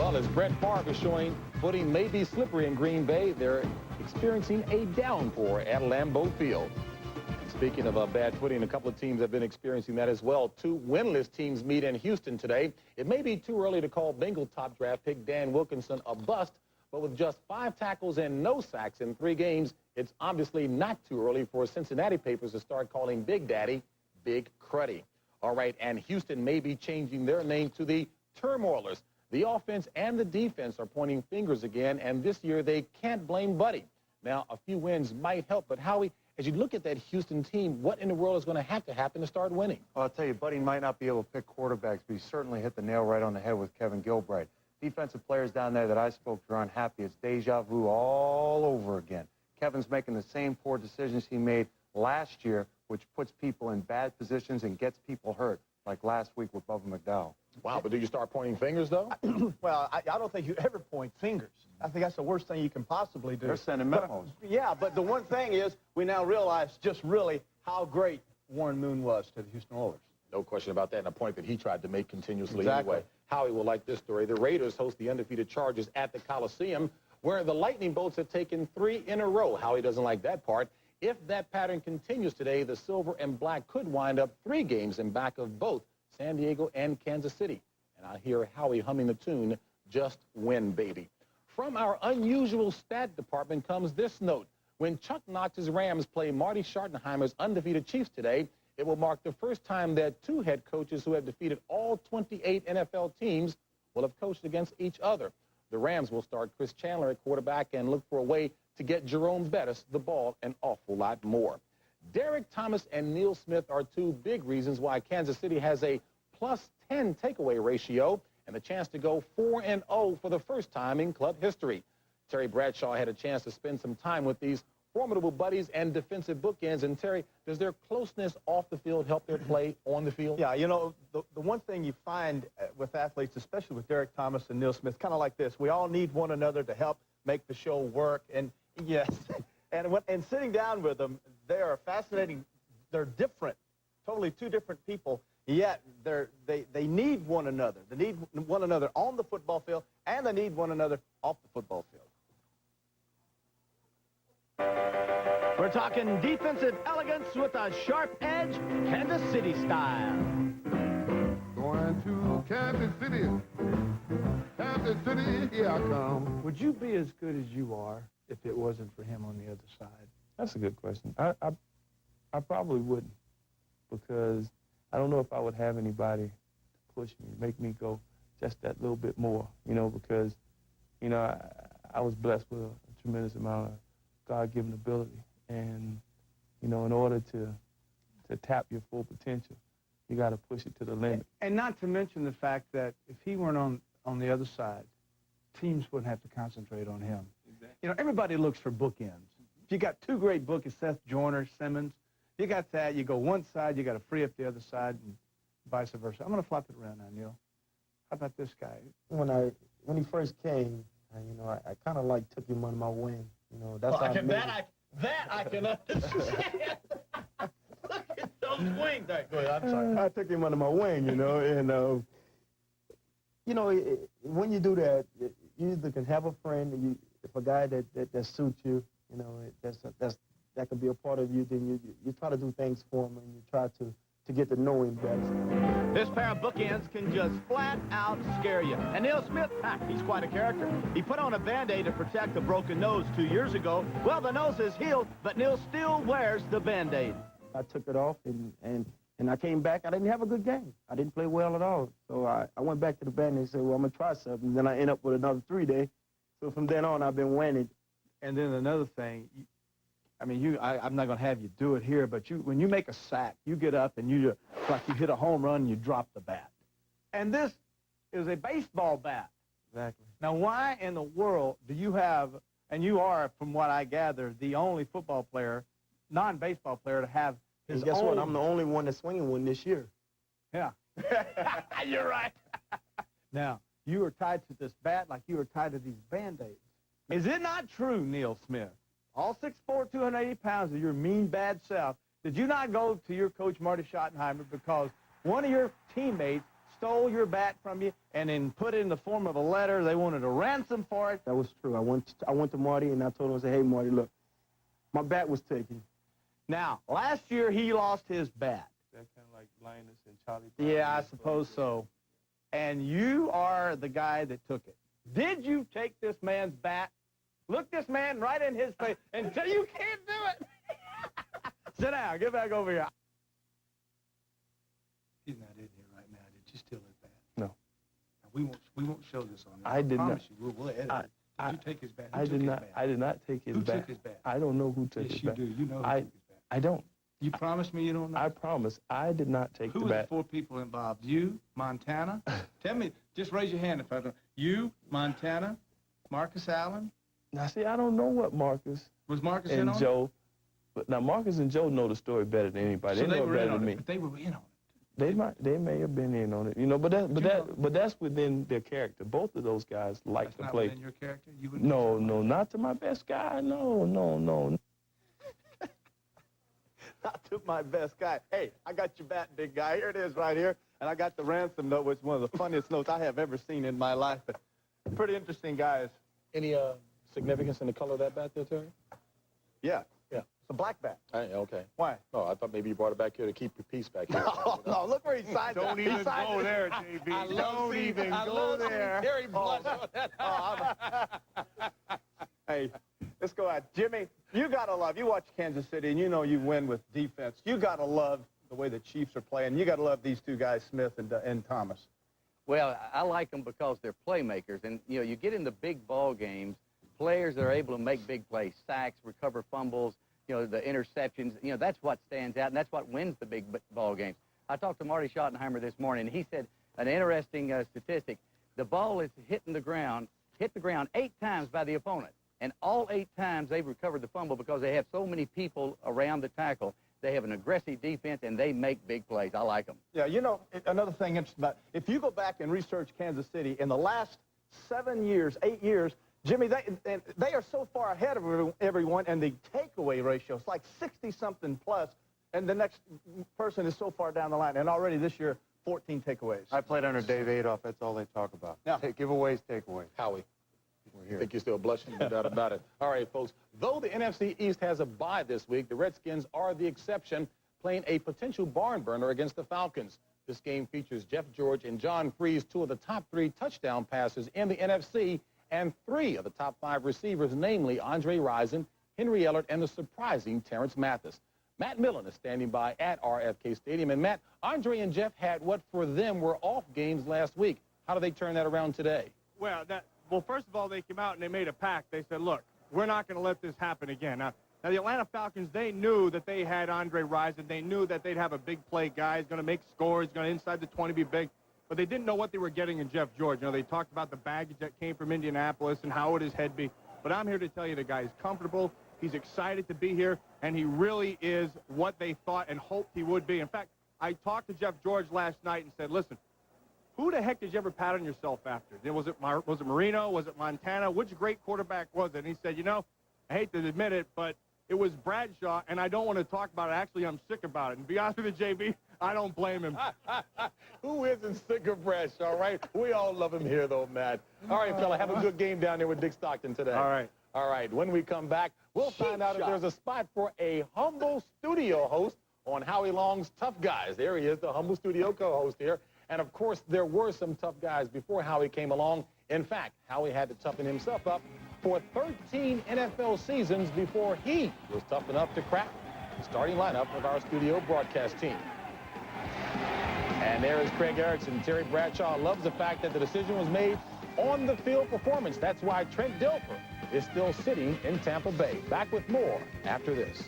Well, as Brett Favre is showing, footing may be slippery in Green Bay. They're experiencing a downpour at Lambeau Field. Speaking of bad footing, a couple of teams have been experiencing that as well. Two winless teams meet in Houston today. It may be too early to call Bengal top draft pick Dan Wilkinson a bust, but with just 5 tackles and no sacks in 3 games, it's obviously not too early for Cincinnati papers to start calling Big Daddy Big Cruddy. All right, and Houston may be changing their name to the Turmoilers. The offense and the defense are pointing fingers again, and this year they can't blame Buddy. Now, a few wins might help, but Howie, as you look at that Houston team, what in the world is going to have to happen to start winning? Well, I'll tell you, Buddy might not be able to pick quarterbacks, but he certainly hit the nail right on the head with Kevin Gilbride. Defensive players down there that I spoke to are unhappy. It's deja vu all over again. Kevin's making the same poor decisions he made last year, which puts people in bad positions and gets people hurt, like last week with Bubba McDowell. Wow, but do you start pointing fingers, though? Well, I don't think you ever point fingers. I think that's the worst thing you can possibly do. They're sending memos. Yeah, but the one thing is we now realize just really how great Warren Moon was to the Houston Oilers. No question about that, and a point that he tried to make continuously Exactly. anyway. Howie will like this story. The Raiders host the undefeated Chargers at the Coliseum, where the Lightning Bolts have taken 3 in a row. Howie doesn't like that part. If that pattern continues today, the Silver and Black could wind up 3 games in back of both San Diego and Kansas City. And I hear Howie humming the tune, Just Win, Baby. From our unusual stat department comes this note. When Chuck Knox's Rams play Marty Schottenheimer's undefeated Chiefs today, it will mark the first time that 2 head coaches who have defeated all 28 NFL teams will have coached against each other. The Rams will start Chris Chandler at quarterback and look for a way to get Jerome Bettis the ball an awful lot more. Derek Thomas and Neil Smith are 2 big reasons why Kansas City has a +10 takeaway ratio and the chance to go 4-0 for the first time in club history. Terry Bradshaw had a chance to spend some time with these formidable buddies and defensive bookends. And, Terry, does their closeness off the field help their play on the field? Yeah, you know, the one thing you find with athletes, especially with Derek Thomas and Neil Smith, kind of like this. We all need one another to help make the show work. And, yes, and sitting down with them, they are fascinating. They're different, totally 2 different people. Yet they need one another. They need one another on the football field, and they need one another off the football field. We're talking defensive elegance with a sharp edge, Kansas City style. Going to Kansas City. Kansas City, here I come. Would you be as good as you are if it wasn't for him on the other side? That's a good question. I probably wouldn't, because I don't know if I would have anybody to push me, make me go just that little bit more, you know, because, you know, I was blessed with a tremendous amount of God-given ability. And, you know, in order to tap your full potential, you got to push it to the limit. And not to mention the fact that if he weren't on the other side, teams wouldn't have to concentrate on him. Exactly. You know, everybody looks for bookends. If you got 2 great bookends, Seth Joyner, Simmons, you got that, you go one side, you got to free up the other side, and vice versa. I'm going to flop it around now, Neil. How about this guy? When he first came, you know, I kind of like took him under my wing. You know, that's how I can understand. Look at those wings. Go ahead, I'm sorry. I took him under my wing, you know, and you know, when you do that, you either can have a friend, if a guy that suits you, you know, that could be a part of you, then you try to do things for him, and you try to get to know him better. This pair of bookends can just flat out scare you. And Neil Smith, he's quite a character. He put on a Band-Aid to protect a broken nose 2 years ago. Well, the nose is healed, but Neil still wears the Band-Aid. I took it off, and I came back. I didn't have a good game. I didn't play well at all. So I went back to the Band-Aid and said, well, I'm going to try something. And then I end up with another 3-day. So from then on, I've been winning. And then another thing, I mean, I'm not going to have you do it here, but when you make a sack, you get up and it's like you hit a home run and you drop the bat. And this is a baseball bat. Exactly. Now, why in the world do you have, and you are, from what I gather, the only football player, non-baseball player, to have his guess own... what? I'm the only one that's swinging one this year. Yeah. You're right. Now, you are tied to this bat like you are tied to these Band-Aids. Is it not true, Neil Smith, all 6'4", 280 pounds of your mean, bad self, did you not go to your coach, Marty Schottenheimer, because one of your teammates stole your bat from you and then put it in the form of a letter. They wanted a ransom for it. That was true. I went to Marty, and I told him, I said, hey, Marty, look, my bat was taken. Now, last year he lost his bat. That kind of like Linus and Charlie Brown. Yeah, I suppose so. And you are the guy that took it. Did you take this man's bat? Look this man right in his face and say, you can't do it. Sit down. Get back over here. He's not in here right now. Did you steal his bat? No. Now, we won't show this on there. I did not. promise you, we'll edit it. Did you take his bat? Who I took did his not. bat? I did not take his Who bat. took his bat? I don't know who took Yes, his you bat. do. You know who I- took his bat. I don't. You promise me you don't know? I promise. I did not take Who the were the bat. 4 people involved? You, Montana? Tell me, just raise your hand if I don't. You, Montana, Marcus Allen? Now, see, I don't know what Marcus Was Marcus in and on it? Joe, but now Marcus and Joe know the story better than anybody. So they know it were in better on than it, me. but they were in on it. They may have been in on it, you know. But that's within their character. Both of those guys like That's to not play. within your character? You wouldn't No, not to my best guy. No. I took my best guy. Hey, I got your bat, big guy. Here it is right here. And I got the ransom note, which is one of the funniest notes I have ever seen in my life. Pretty interesting guys. Any significance in the color of that bat there, Terry? Yeah. Yeah. It's a black bat. Okay. Why? Oh, I thought maybe you brought it back here to keep your peace back here. Oh, no, look where he signed it. Don't He even signed go it. there, JB. I love Don't seeing- even I go love seeing there. Terry blush on that. Hey, let's go out. Jimmy, you got to love, you watch Kansas City, and you know you win with defense. You got to love the way the Chiefs are playing. You got to love these two guys, Smith and Thomas. Well, I like them because they're playmakers. And, you know, you get in the big ball games, players that are able to make big plays, sacks, recover fumbles, you know, the interceptions. You know, that's what stands out, and that's what wins the big ball games. I talked to Marty Schottenheimer this morning, and he said an interesting statistic. The ball is hit the ground 8 times by the opponent. And all 8 times they've recovered the fumble because they have so many people around the tackle. They have an aggressive defense, and they make big plays. I like them. Yeah, you know, another thing interesting about if you go back and research Kansas City, in the last 7 years, 8 years, Jimmy, they are so far ahead of everyone, and the takeaway ratio is like 60-something plus, and the next person is so far down the line. And already this year, 14 takeaways. I played under Dave Adolph. That's all they talk about. Yeah. Giveaways, takeaways. Howie. We're I here. think you're still blushing, no doubt about it. All right, folks. Though the NFC East has a bye this week, the Redskins are the exception, playing a potential barn burner against the Falcons. This game features Jeff George and John Freeze, 2 of the top 3 touchdown passers in the NFC, and 3 of the top 5 receivers, namely Andre Rison, Henry Ellert, and the surprising Terrence Mathis. Matt Millen is standing by at RFK Stadium. And, Matt, Andre and Jeff had what for them were off games last week. How do they turn that around today? Well, first of all, they came out and they made a pact. They said, look, we're not going to let this happen again. Now, the Atlanta Falcons, they knew that they had Andre Rison. They knew that they'd have a big play guy. He's going to make scores. He's going to inside the 20 be big. But they didn't know what they were getting in Jeff George. You know, they talked about the baggage that came from Indianapolis and how would his head be. But I'm here to tell you the guy is comfortable. He's excited to be here, and he really is what they thought and hoped he would be. In fact, I talked to Jeff George last night and said, listen, who the heck did you ever pattern yourself after? Was it Marino? Was it Montana? Which great quarterback was it? And he said, you know, I hate to admit it, but it was Bradshaw, and I don't want to talk about it. Actually, I'm sick about it. And to be honest with you, JB, I don't blame him. Who isn't sick of Bradshaw, right? We all love him here, though, Matt. All right, fella, have a good game down there with Dick Stockton today. All right. All right, when we come back, we'll find out if there's a spot for a humble studio host on Howie Long's Tough Guys. There he is, the humble studio co-host here. And, of course, there were some tough guys before Howie came along. In fact, Howie had to toughen himself up for 13 NFL seasons before he was tough enough to crack the starting lineup of our studio broadcast team. And there is Craig Erickson. Terry Bradshaw loves the fact that the decision was made on the field performance. That's why Trent Dilfer is still sitting in Tampa Bay. Back with more after this.